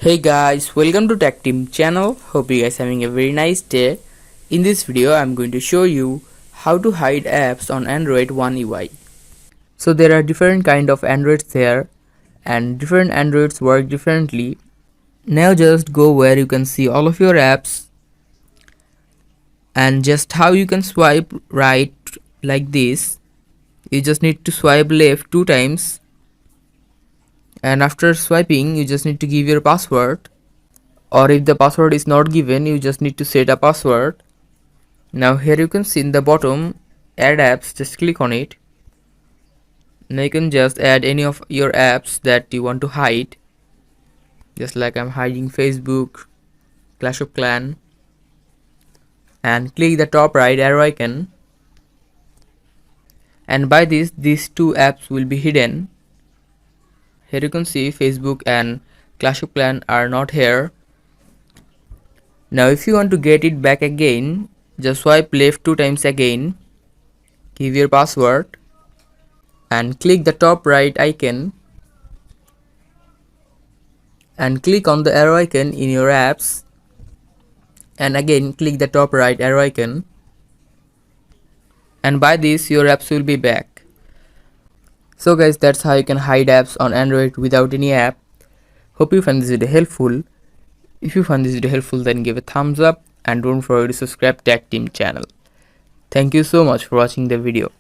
Hey guys, welcome to Tech Team channel. Hope you guys having a very nice day. In this video, I'm going to show you how to hide apps on Android One UI. So there are different kind of Androids there, and different Androids work differently. Now just go where you can see all of your apps, and just how you can swipe right like this. You just need to swipe left 2 times, and after swiping, you just need to give your password. Or if the password is not given, you just need to set a password. Now here you can see in the bottom add apps, just click on it. Now you can just add any of your apps that you want to hide, just like I'm hiding Facebook, Clash of Clan, and click the top right arrow icon, and by this these two apps will be hidden. Here you can see Facebook and Clash of Clan are not here. Now if you want to get it back again, just swipe left 2 times again, give your password, and click the top right icon, and click on the arrow icon in your apps, and again click the top right arrow icon, and by this your apps will be back. So guys, that's how you can hide apps on Android without any app. Hope you find this video helpful. If you found this video helpful, then give a thumbs up and don't forget to subscribe Tech Team channel. Thank you so much for watching the video.